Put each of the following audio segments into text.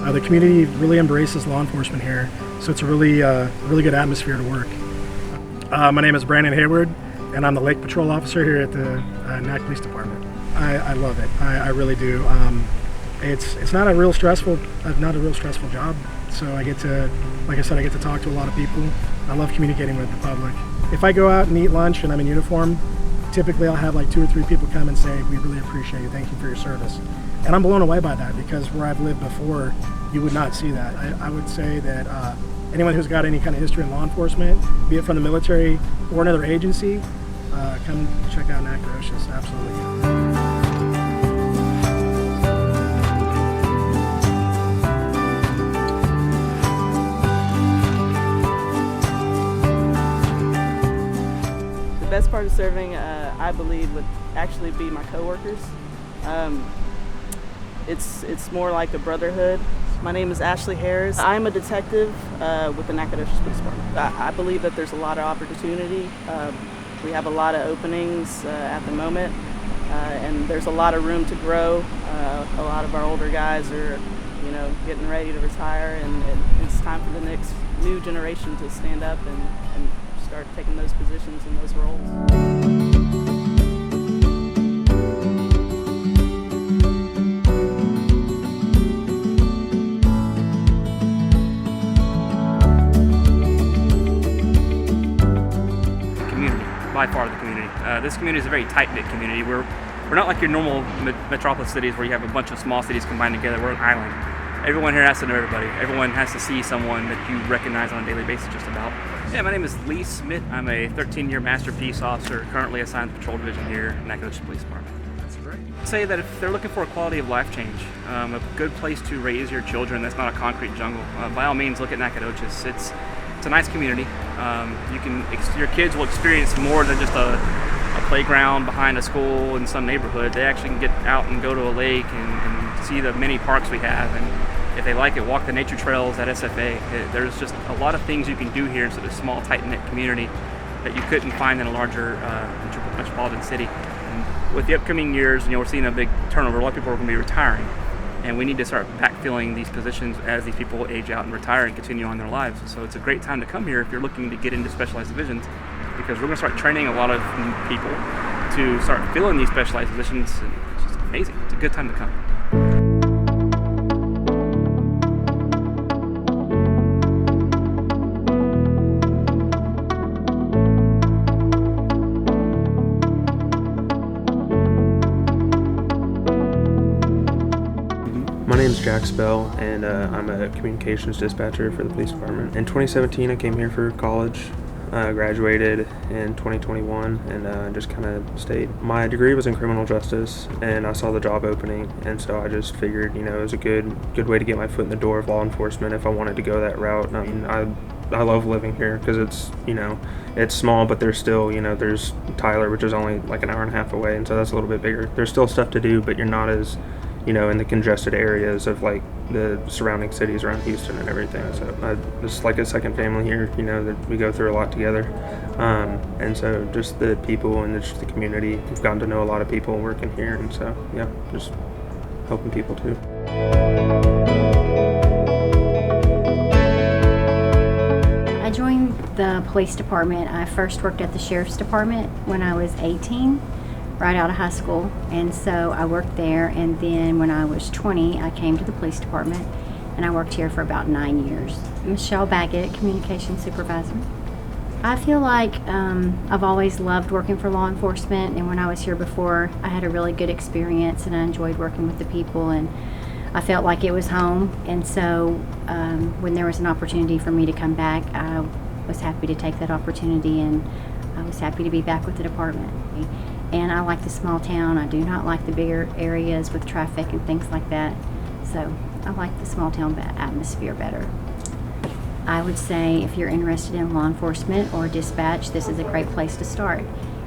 The community really embraces law enforcement here, so it's a really good atmosphere to work. My name is Brandon Hayward, and I'm the Lake Patrol Officer here at the Nacogdoches Police Department. I love it. I really do. It's not a real stressful job. So I get to, like I said, I get to talk to a lot of people. I love communicating with the public. If I go out and eat lunch and I'm in uniform, typically I'll have like 2 or 3 people come and say, "We really appreciate you. Thank you for your service." And I'm blown away by that, because where I've lived before, you would not see that. I would say that anyone who's got any kind of history in law enforcement, be it from the military or another agency, come check out Nacogdoches. Absolutely. The best part of serving, I believe, would actually be my coworkers. It's more like a brotherhood. My name is Ashley Harris. I'm a detective with the Nacogdoches Police Department. I believe that there's a lot of opportunity. We have a lot of openings at the moment, and there's a lot of room to grow. A lot of our older guys are, getting ready to retire, and it's time for the next new generation to stand up and start taking those positions and those roles. By far the community. This community is a very tight-knit community. We're not like your normal metropolis cities where you have a bunch of small cities combined together. We're an island. Everyone here has to know everybody. Everyone has to see someone that you recognize on a daily basis just about. Yeah, my name is Lee Smith. I'm a 13-year Master Peace Officer, currently assigned to Patrol Division here at Nacogdoches Police Department. That's great. I'd say that if they're looking for a quality of life change, a good place to raise your children that's not a concrete jungle, by all means look at Nacogdoches. It's a nice community. Your kids will experience more than just a playground behind a school in some neighborhood. They actually can get out and go to a lake and see the many parks we have, and if they like it, walk the nature trails at SFA. There's just a lot of things you can do here in such a small, tight-knit community that you couldn't find in a larger metropolitan city. And with the upcoming years, we're seeing a big turnover. A lot of people are going to be retiring, and we need to start backfilling these positions as these people age out and retire and continue on their lives. So it's a great time to come here if you're looking to get into specialized divisions, because we're going to start training a lot of people to start filling these specialized positions. And it's just amazing. It's a good time to come. My name is Jack Spell, and I'm a communications dispatcher for the police department. In 2017, I came here for college, graduated in 2021, and just kind of stayed. My degree was in criminal justice, and I saw the job opening, and so I just figured, it was a good way to get my foot in the door of law enforcement if I wanted to go that route. I mean, I love living here because it's, it's small, but there's still, there's Tyler, which is only like an hour and a half away, and so that's a little bit bigger. There's still stuff to do, but you're not as in the congested areas of like the surrounding cities around Houston and everything. So it's like a second family here, that we go through a lot together. And so just the people and just the community, we've gotten to know a lot of people working here. And so, yeah, just helping people too. I joined the police department. I first worked at the sheriff's department when I was 18. Right out of high school, and so I worked there, and then when I was 20 I came to the police department, and I worked here for about 9 years. Michelle Baggett, communications supervisor. I feel like I've always loved working for law enforcement, and when I was here before I had a really good experience, and I enjoyed working with the people, and I felt like it was home. And so when there was an opportunity for me to come back, I was happy to take that opportunity, and I was happy to be back with the department. And I like the small town. I do not like the bigger areas with traffic and things like that. So I like the small town atmosphere better. I would say if you're interested in law enforcement or dispatch, this is a great place to start.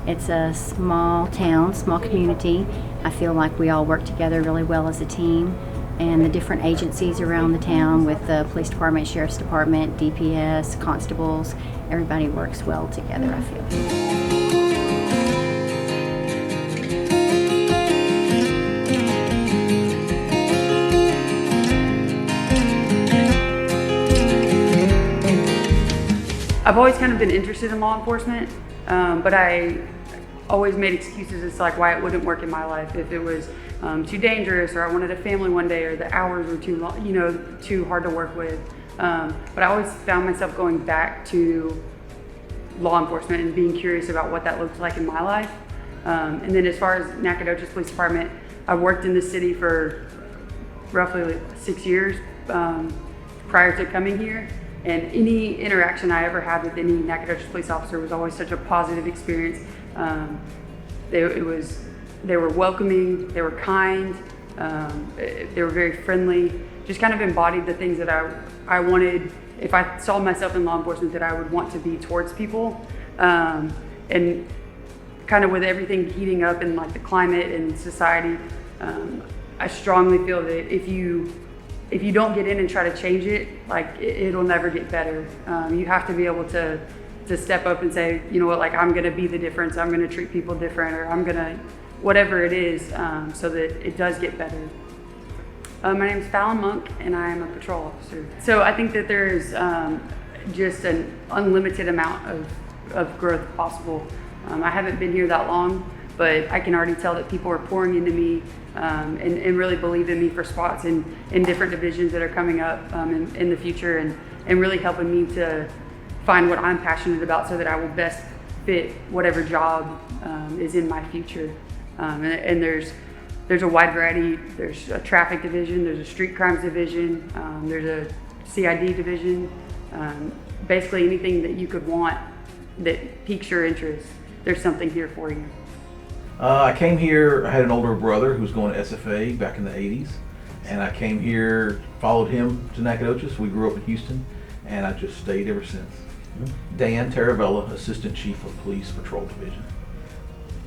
It's a small town, small community. I feel like we all work together really well as a team. And the different agencies around the town with the police department, sheriff's department, DPS, constables, everybody works well together, I feel. I've always kind of been interested in law enforcement, but I always made excuses as to like why it wouldn't work in my life. If it was too dangerous, or I wanted a family one day, or the hours were too long, too hard to work with. But I always found myself going back to law enforcement and being curious about what that looked like in my life. And then as far as Nacogdoches Police Department, I've worked in the city for roughly like 6 years prior to coming here. And any interaction I ever had with any Nacogdoches police officer was always such a positive experience. They were welcoming, they were kind, they were very friendly, just kind of embodied the things that I wanted, if I saw myself in law enforcement, that I would want to be towards people. And kind of with everything heating up in like the climate and society, I strongly feel that if you don't get in and try to change it, like it'll never get better. You have to be able to step up and say, you know what, like I'm gonna be the difference, I'm gonna treat people different, or I'm gonna, whatever it is, so that it does get better. My name is Fallon Monk and I am a patrol officer. So I think that there's just an unlimited amount of growth possible. I haven't been here that long, but I can already tell that people are pouring into me and really believe in me for spots in different divisions that are coming up in the future, and really helping me to find what I'm passionate about so that I will best fit whatever job is in my future. And there's a wide variety. There's a traffic division, there's a street crimes division, there's a CID division. Basically anything that you could want that piques your interest, there's something here for you. I came here, I had an older brother who was going to SFA back in the 80s, and I came here, followed him to Nacogdoches. We grew up in Houston, and I just stayed ever since. Dan Taravella, Assistant Chief of Police Patrol Division.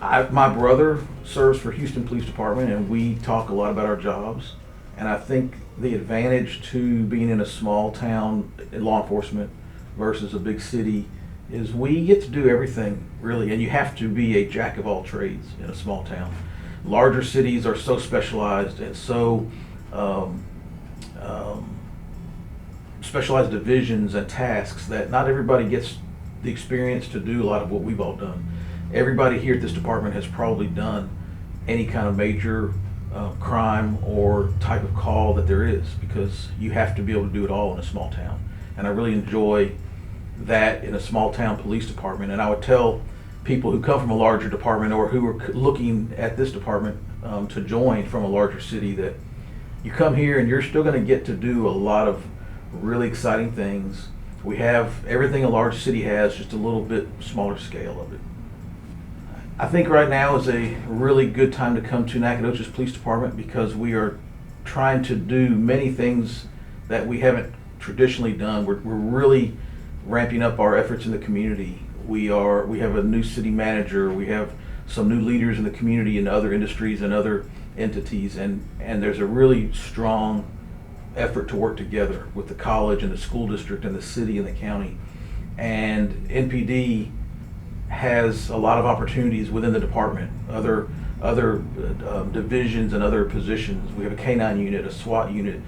My brother serves for Houston Police Department, and we talk a lot about our jobs. And I think the advantage to being in a small town in law enforcement versus a big city is we get to do everything, really, and you have to be a jack of all trades in a small town. Larger cities are so specialized and so specialized divisions and tasks that not everybody gets the experience to do a lot of what we've all done. Everybody here at this department has probably done any kind of major crime or type of call that there is, because you have to be able to do it all in a small town. And I really enjoy that in a small town police department. And I would tell people who come from a larger department or who are looking at this department to join from a larger city, that you come here and you're still going to get to do a lot of really exciting things. We have everything a large city has, just a little bit smaller scale of it. I think right now is a really good time to come to Nacogdoches Police Department, because we are trying to do many things that we haven't traditionally done. We're really ramping up our efforts in the community. We have a new city manager, we have some new leaders in the community in other industries and other entities, and there's a really strong effort to work together with the college and the school district and the city and the county. And NPD has a lot of opportunities within the department, other divisions and other positions. We have a K-9 unit, a SWAT unit,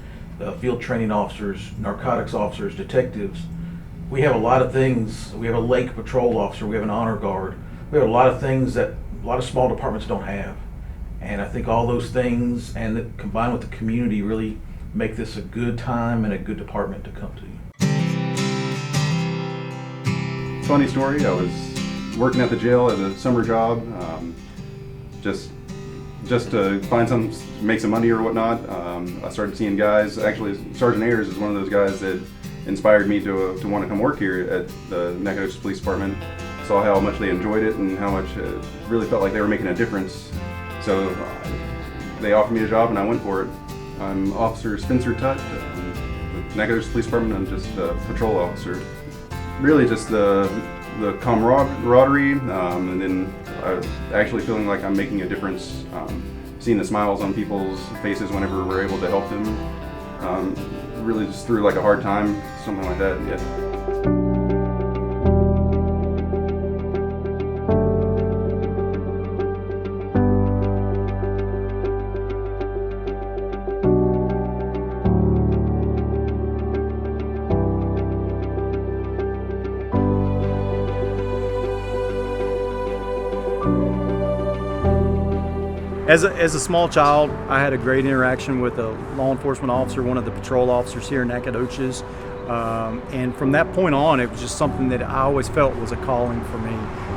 field training officers, narcotics officers, detectives. We have a lot of things. We have a lake patrol officer, we have an honor guard. We have a lot of things that a lot of small departments don't have. And I think all those things, and that combined with the community, really make this a good time and a good department to come to. Funny story, I was working at the jail as a summer job, just to find something to make some money or whatnot. I started seeing guys, actually Sergeant Ayers is one of those guys that inspired me to want to come work here at the Nacogdoches Police Department. Saw how much they enjoyed it and how much it really felt like they were making a difference. So they offered me a job and I went for it. I'm Officer Spencer Tutt with Nacogdoches Police Department. I'm just a patrol officer. Really just the camaraderie, and then actually feeling like I'm making a difference, seeing the smiles on people's faces whenever we're able to help them, really just through like a hard time, something like that. Yeah. As a small child, I had a great interaction with a law enforcement officer, one of the patrol officers here in Nacogdoches. And from that point on, it was just something that I always felt was a calling for me.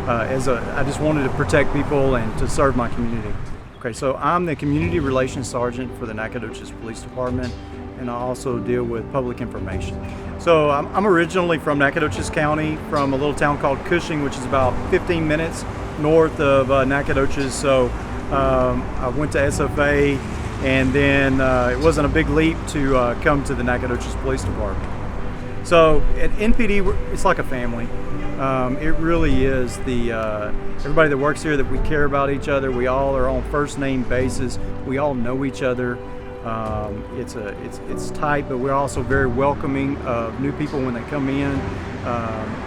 I just wanted to protect people and to serve my community. Okay, so I'm the Community Relations Sergeant for the Nacogdoches Police Department, and I also deal with public information. So I'm originally from Nacogdoches County, from a little town called Cushing, which is about 15 minutes north of Nacogdoches. So I went to SFA, and then it wasn't a big leap to come to the Nacogdoches Police Department. So at NPD, it's like a family. It really is. Everybody that works here, that we care about each other. We all are on first name basis. We all know each other. It's tight, but we're also very welcoming of new people when they come in.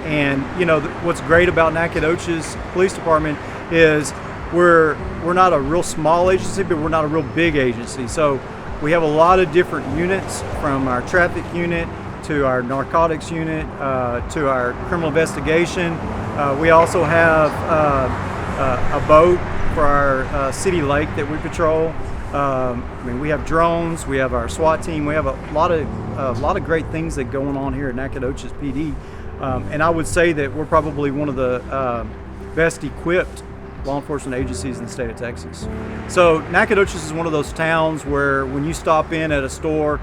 And you know what's great about Nacogdoches Police Department is we're not a real small agency, but we're not a real big agency. So we have a lot of different units, from our traffic unit to our narcotics unit to our criminal investigation. We also have a boat for our city lake that we patrol. We have drones. We have our SWAT team. We have a lot of great things that going on here at Nacogdoches PD. And I would say that we're probably one of the best equipped law enforcement agencies in the state of Texas. So Nacogdoches is one of those towns where when you stop in at a store,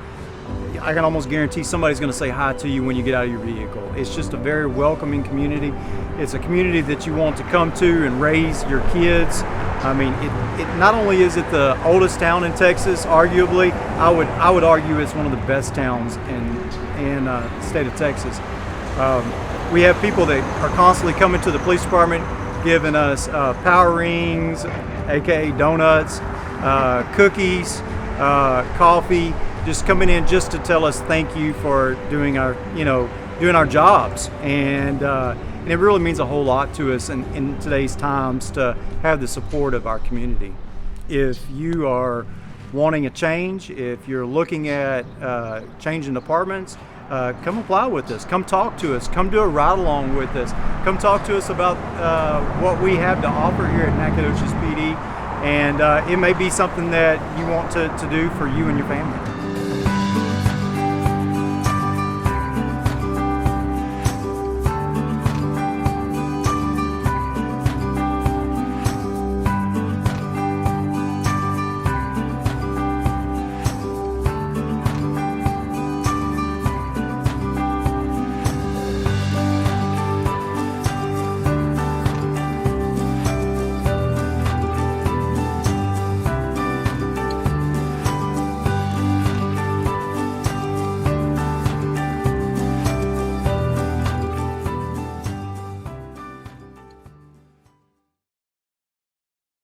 I can almost guarantee somebody's going to say hi to you when you get out of your vehicle. It's just a very welcoming community. It's a community that you want to come to and raise your kids. I mean, it not only is it the oldest town in Texas, arguably, I would argue it's one of the best towns in the state of Texas. We have people that are constantly coming to the police department, giving us power rings, aka donuts, cookies, coffee, just coming in just to tell us thank you for doing our jobs. And it really means a whole lot to us in today's times to have the support of our community. If you are wanting a change, if you're looking at changing departments, come apply with us. Come talk to us. Come do a ride along with us. Come talk to us about what we have to offer here at Nacogdoches PD. And it may be something that you want to do for you and your family.